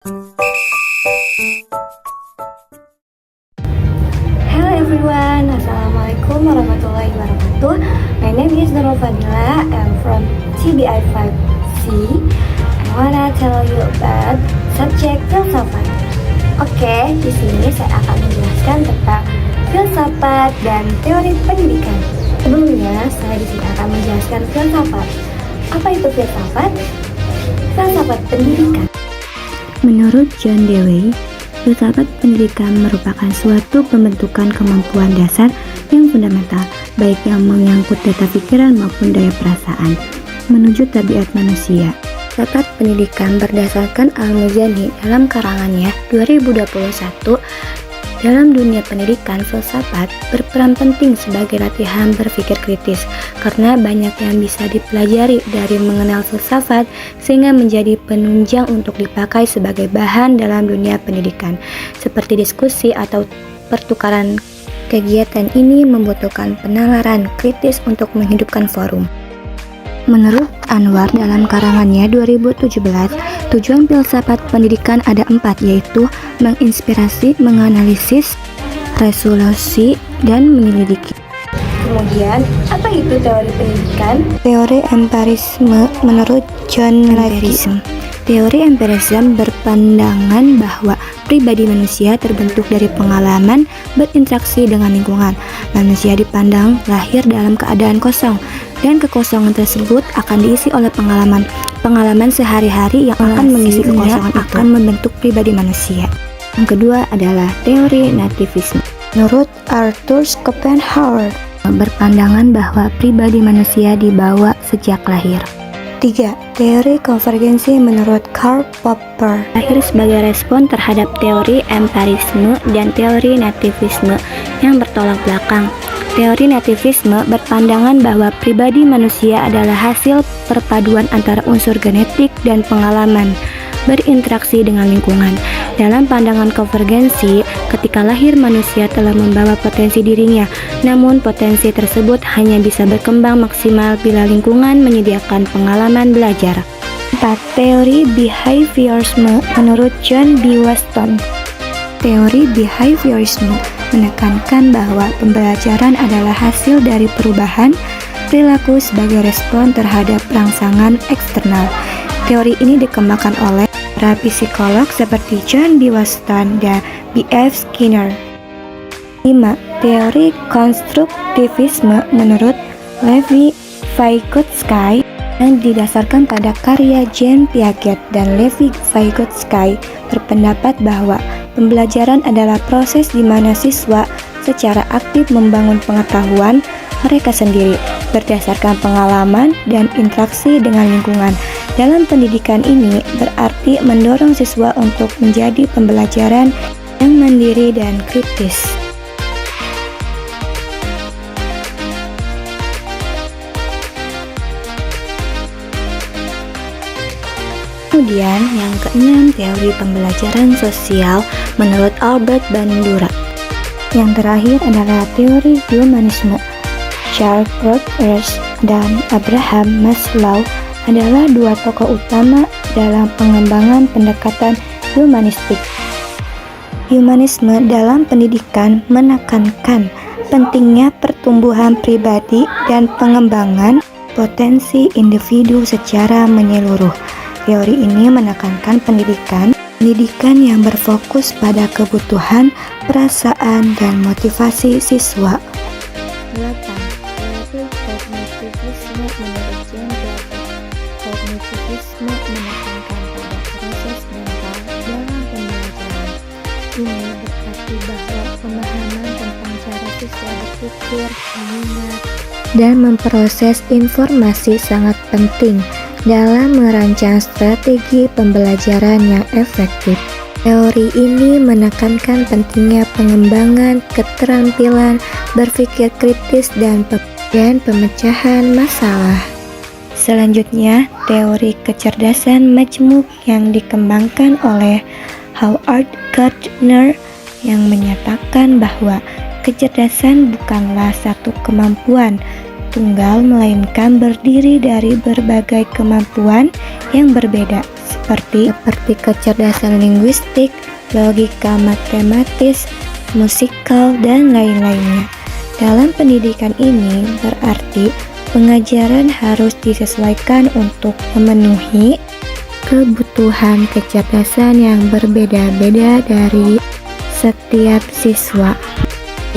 Hello everyone, Assalamualaikum warahmatullahi wabarakatuh. My name is Nurul Fadila. I'm from TBI 5C. I wanna tell you about subject filsafat. Oke, di sini saya akan menjelaskan tentang filsafat dan teori pendidikan. Sebelumnya, saya di sini akan menjelaskan filsafat. Apa itu filsafat? Filsafat pendidikan. Menurut John Dewey, filsafat pendidikan merupakan suatu pembentukan kemampuan dasar yang fundamental, baik yang menyangkut data pikiran maupun daya perasaan, menuju tabiat manusia. Filsafat pendidikan berdasarkan Al-Muzani dalam karangannya 2021, dalam dunia pendidikan, filsafat berperan penting sebagai latihan berpikir kritis karena banyak yang bisa dipelajari dari mengenal filsafat sehingga menjadi penunjang untuk dipakai sebagai bahan dalam dunia pendidikan. Seperti diskusi atau pertukaran, kegiatan ini membutuhkan penalaran kritis untuk menghidupkan forum. Menurut Anwar dalam karangannya 2017, tujuan filsafat pendidikan ada 4, yaitu menginspirasi, menganalisis, resolusi, dan menyelidiki. Kemudian, apa itu teori pendidikan? Teori empirisme menurut John Levy. Teori empirisme berpandangan bahwa pribadi manusia terbentuk dari pengalaman berinteraksi dengan lingkungan. Manusia dipandang lahir dalam keadaan kosong, dan kekosongan tersebut akan diisi oleh pengalaman sehari-hari yang akan mengisi kekosongan itu, akan membentuk pribadi manusia. Yang kedua adalah teori nativisme. Menurut Arthur Schopenhauer, berpandangan bahwa pribadi manusia dibawa sejak lahir. 3. Teori konvergensi menurut Karl Popper lahir sebagai respon terhadap teori empirisme dan teori nativisme yang bertolak belakang. Teori nativisme berpandangan bahwa pribadi manusia adalah hasil perpaduan antara unsur genetik dan pengalaman berinteraksi dengan lingkungan. Dalam pandangan konvergensi, ketika lahir manusia telah membawa potensi dirinya, namun potensi tersebut hanya bisa berkembang maksimal bila lingkungan menyediakan pengalaman belajar. 4. Teori behaviorisme menurut John B. Weston. Teori behaviorisme menekankan bahwa pembelajaran adalah hasil dari perubahan perilaku sebagai respon terhadap rangsangan eksternal. Teori ini dikembangkan oleh para psikolog seperti John B. Weston dan B. F. Skinner. 5. Teori konstruktivisme menurut Levi Vygotsky yang didasarkan pada karya Jean Piaget dan Levi Vygotsky berpendapat bahwa pembelajaran adalah proses di mana siswa secara aktif membangun pengetahuan mereka sendiri berdasarkan pengalaman dan interaksi dengan lingkungan. Dalam pendidikan ini berarti mendorong siswa untuk menjadi pembelajaran yang mandiri dan kritis. Kemudian yang keenam, teori pembelajaran sosial menurut Albert Bandura. Yang terakhir adalah teori humanisme. Charles Rogers dan Abraham Maslow adalah dua tokoh utama dalam pengembangan pendekatan humanistik. Humanisme dalam pendidikan menekankan pentingnya pertumbuhan pribadi dan pengembangan potensi individu secara menyeluruh. Teori ini menekankan pendidikan yang berfokus pada kebutuhan, perasaan, dan motivasi siswa. 8. Teori kognitivisme menurut James Blatty. Kognitivisme menekankan pada proses mental dalam pembelajaran. Ini berarti bahwa pemahaman tentang cara siswa berpikir, mengingat, dan memproses informasi sangat penting dalam merancang strategi pembelajaran yang efektif. Teori ini menekankan pentingnya pengembangan keterampilan berpikir kritis dan pemecahan masalah. Selanjutnya, teori kecerdasan majmuk yang dikembangkan oleh Howard Gardner yang menyatakan bahwa kecerdasan bukanlah satu kemampuan tunggal, melainkan berdiri dari berbagai kemampuan yang berbeda, seperti kecerdasan linguistik, logika matematis, musikal, dan lain-lainnya. Dalam pendidikan ini berarti pengajaran harus disesuaikan untuk memenuhi kebutuhan kecerdasan yang berbeda-beda dari setiap siswa.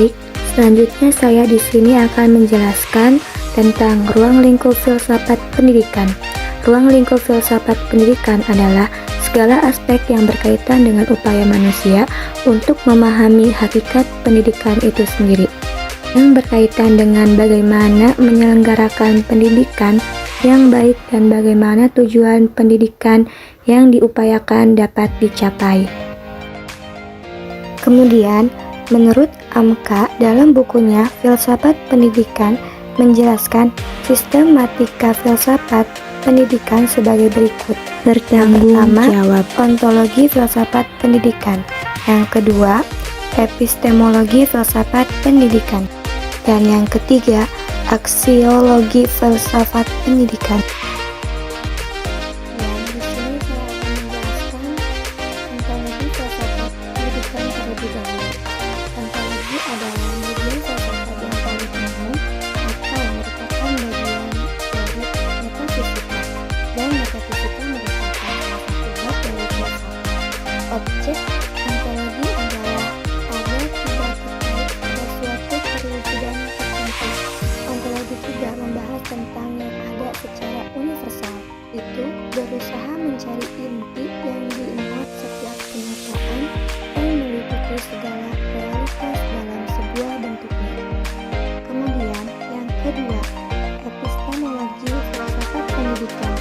Baik, selanjutnya saya di sini akan menjelaskan tentang ruang lingkup filsafat pendidikan. Ruang lingkup filsafat pendidikan adalah segala aspek yang berkaitan dengan upaya manusia untuk memahami hakikat pendidikan itu sendiri, yang berkaitan dengan bagaimana menyelenggarakan pendidikan yang baik dan bagaimana tujuan pendidikan yang diupayakan dapat dicapai. Kemudian, menurut Amka dalam bukunya Filsafat Pendidikan menjelaskan sistematika filsafat pendidikan sebagai berikut. Pertama, ontologi filsafat pendidikan. Yang kedua, epistemologi filsafat pendidikan. Dan yang ketiga, aksiologi filsafat pendidikan. Dan di sini saya akan menjelaskan ontologi filsafat pendidikan terlebih dahulu. Ontologi adalah bagian filsafat yang paling umum atau merupakan bagian dari metafisika. Dan metafisika merupakan salah satu bab dari filsafat. Objek ontologi adalah ada tidak terkait pada suatu perwujudan tertentu. Ontologi juga membahas tentang yang ada secara universal, itu berusaha mencari inti yang dimuat setiap kenyataan dan meliputi segala realitas dalam sebuah bentuknya. Kemudian yang kedua, epistemologi filsafat pendidikan.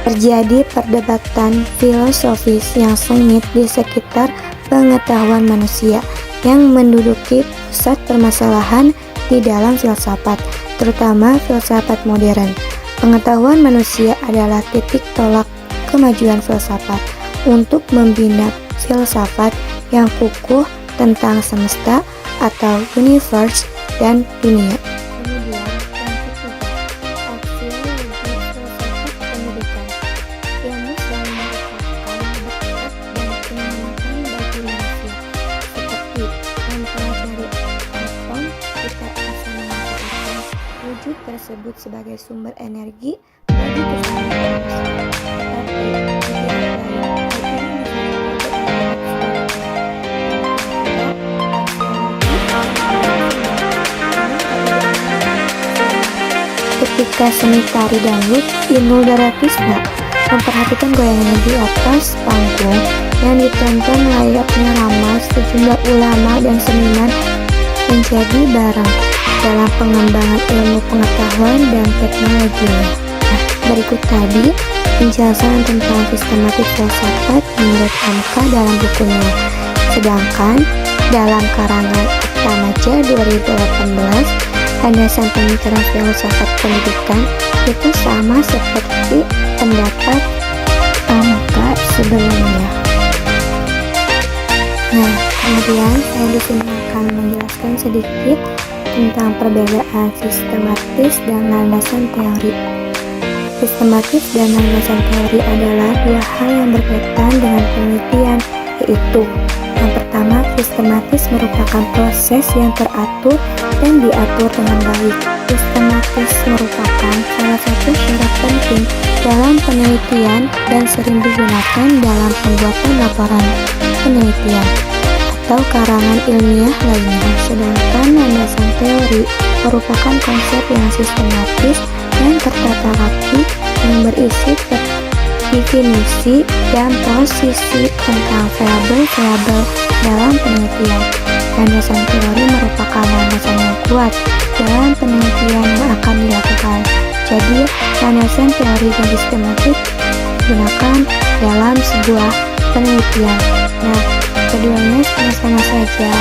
Terjadi perdebatan filosofis yang sengit di sekitar pengetahuan manusia yang menduduki pusat permasalahan di dalam filsafat, terutama filsafat modern. Pengetahuan manusia adalah titik tolak kemajuan filsafat untuk membina filsafat yang kukuh tentang semesta atau universe dan dunia. Kemudian yang ketiga, aksiologi filsafat pendidikan. Ilmu selalu merupakan berkat dan penyemangat bagi manusia, seperti mempelajari atom, kita bisa mengatakan wujud tersebut sebagai sumber energi bagi keselamatan manusia. Tapi tidak lain ketika seni tari dangdut Inul Daratista memperhatikan goyangan di atas panggung yang ditonton layaknya ramai sejumlah ulama dan seniman menjadi barang dalam pengembangan ilmu pengetahuan dan teknologinya. Nah, berikut tadi penjelasan tentang sistematik filsafat menurut Amka dalam bukunya. Sedangkan dalam karangan Atmaja 2018, landasan pemikiran filsafat pendidikan itu sama seperti pendapat Amka sebelumnya. Nah, kemudian saya di sini akan menjelaskan sedikit tentang perbedaan sistematis dan landasan teori. Sistematis dan landasan teori adalah dua hal yang berkaitan dengan penelitian, yaitu yang pertama, sistematis merupakan proses yang teratur dan diatur dengan baik. Sistematis merupakan salah satu syarat penting dalam penelitian dan sering digunakan dalam pembuatan laporan penelitian atau karangan ilmiah lainnya. Sedangkan landasan teori merupakan konsep yang sistematis dan tertata rapi yang berisi definisi dan posisi tentang variabel-variabel dalam penelitian. Landasan teori merupakan landasan yang kuat dalam penelitian yang akan dilakukan. Jadi, landasan teori dan sistematik digunakan dalam sebuah penelitian. Nah, keduanya sama-sama saja,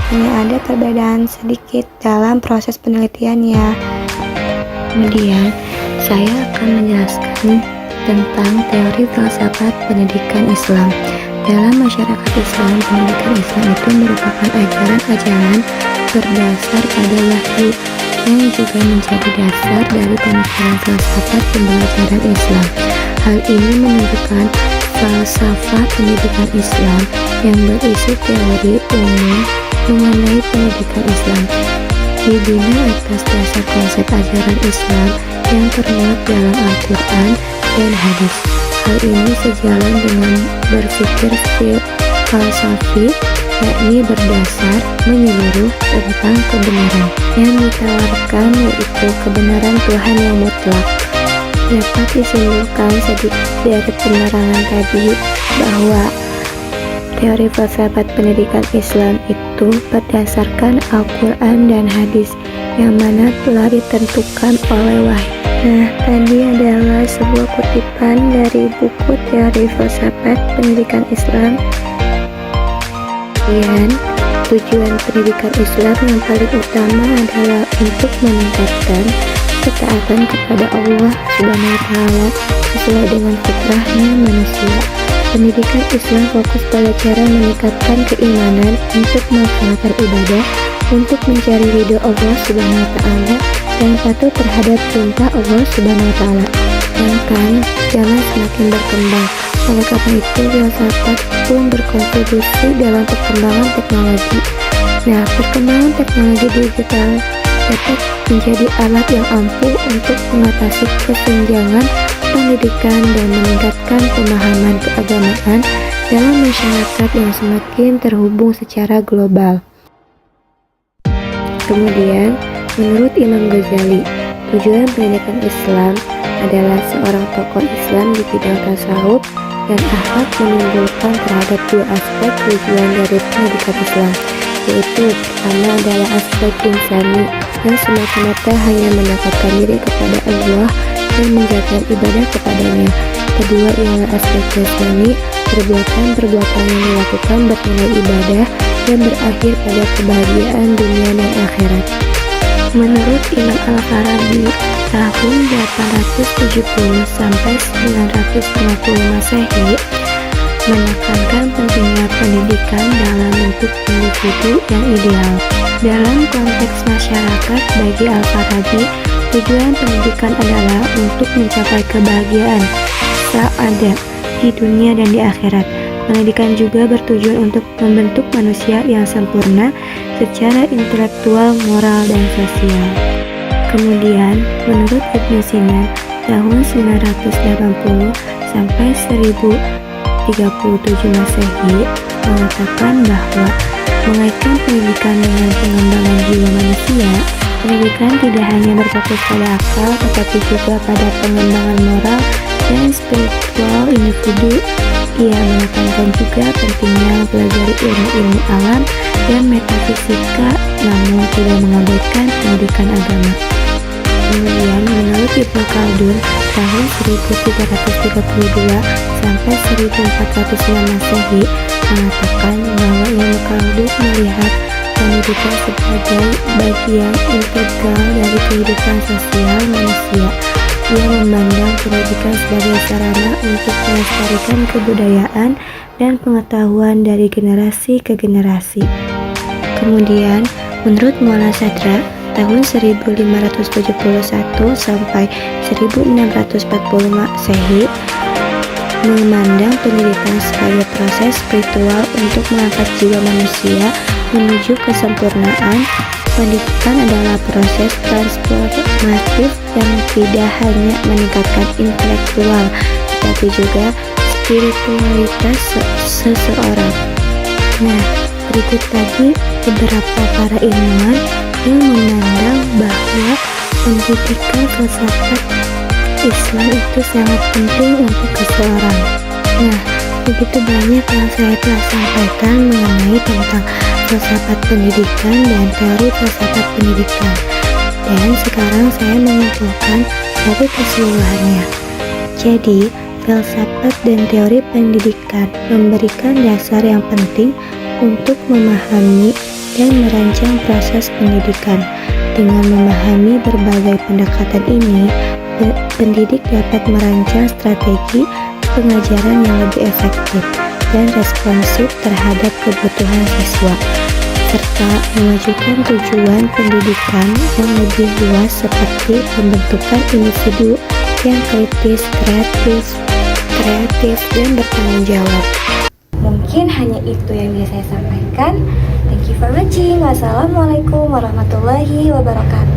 hanya ada perbedaan sedikit dalam proses penelitiannya. Kemudian, saya akan menjelaskan tentang teori filsafat pendidikan Islam. Dalam masyarakat Islam, pendidikan Islam itu merupakan ajaran-ajaran berdasar pada wahyu yang juga menjadi dasar dari pemikiran filsafat pembelajaran Islam. Hal ini menunjukkan falsafah pendidikan Islam yang berisi teori umum mengenai pendidikan Islam, dibina atas dasar konsep ajaran Islam yang termuat dalam Al-Quran dan hadis. Hal ini sejalan dengan berpikir falsafi, yakni berdasar menyeluruh tentang kebenaran yang ditawarkan, yaitu kebenaran Tuhan yang mutlak. Dapat disimpulkan sedikit dari penerangan tadi bahwa teori filsafat pendidikan Islam itu berdasarkan Al-Quran dan hadis yang mana telah ditentukan oleh wahyu. Nah, tadi adalah sebuah kutipan dari buku teori filsafat pendidikan Islam. Dan tujuan pendidikan Islam yang paling utama adalah untuk meningkatkan ketaatan kepada Allah Subhanahu wa Ta'ala sesuai dengan fitrahnya manusia. Pendidikan Islam fokus pada cara meningkatkan keimanan untuk melaksanakan ibadah, untuk mencari ridho Allah Subhanahu wa Ta'ala dan patuh terhadap perintah Allah Subhanahu wa Ta'ala. Sedangkan jangan semakin berkembang. Oleh karena itu, filsafat pun berkontribusi dalam perkembangan teknologi. Nah, perkembangan teknologi digital dapat menjadi alat yang ampuh untuk mengatasi kesenjangan pendidikan dan meningkatkan pemahaman keagamaan dalam masyarakat yang semakin terhubung secara global. Kemudian, menurut Imam Ghazali, tujuan pendidikan Islam adalah seorang tokoh Islam di bidang tasawuf dan akhlak menimbulkan terhadap dua aspek tujuan dari pendidikan Islam, yaitu pertama adalah aspek insani yang semata-mata hanya mendekatkan diri kepada Allah dan menjaga ibadah kepadanya. Kedua ialah aspek jasmani, perbuatan-perbuatan yang dilakukan bernilai ibadah dan berakhir pada kebahagiaan dunia dan akhirat. Menurut Imam Al-Farabi, tahun 870 sampai 950 Masehi menekankan pentingnya pendidikan dalam bentuk individu yang ideal. Dalam konteks masyarakat, bagi Al-Farabi, tujuan pendidikan adalah untuk mencapai kebahagiaan sa'adah di dunia dan di akhirat. Pendidikan juga bertujuan untuk membentuk manusia yang sempurna secara intelektual, moral, dan sosial. Kemudian, menurut Ibnu Sina, tahun 980 sampai 1037 Masehi mengatakan bahwa mengaitkan pendidikan dengan pengembangan jiwa manusia, pendidikan tidak hanya berfokus pada akal tetapi juga pada pengembangan moral dan spiritual individu. Ia menekankan juga pentingnya mempelajari ilmu-ilmu alam dan metafisika, namun tidak mengabaikan pendidikan agama. Kemudian, menurut Ibnu Khaldun, tahun 1332 sampai 1406 Masehi mengatakan bahwa Ibnu Khaldun melihat pendidikan sebagai bagian integral dari kehidupan sosial manusia. Ia memandang pendidikan sebagai sarana untuk melestarikan kebudayaan dan pengetahuan dari generasi ke generasi. Kemudian, menurut Mualla Sadra, tahun 1571 sampai 1640 Masehi memandang pendidikan sebagai proses spiritual untuk mengangkat jiwa manusia menuju kesempurnaan. Pendidikan adalah proses transformatif yang tidak hanya meningkatkan intelektual, tetapi juga spiritualitas seseorang. Nah, berikut tadi beberapa para ilmuwan yang memandang bahwa pendidikan filsafat Islam itu sangat penting untuk seseorang. Nah, begitu banyak yang saya telah sampaikan mengenai tentang filsafat pendidikan dan teori filsafat pendidikan. Dan sekarang saya menyimpulkan dari keseluruhannya. Jadi, filsafat dan teori pendidikan memberikan dasar yang penting untuk memahami dan merancang proses pendidikan. Dengan memahami berbagai pendekatan ini, pendidik dapat merancang strategi pengajaran yang lebih efektif dan responsif terhadap kebutuhan siswa, serta memajukan tujuan pendidikan yang lebih luas seperti pembentukan individu yang kritis, kreatif, kreatif, dan bertanggung jawab. Mungkin hanya itu yang bisa saya sampaikan. Thank you for watching. Wassalamualaikum warahmatullahi wabarakatuh.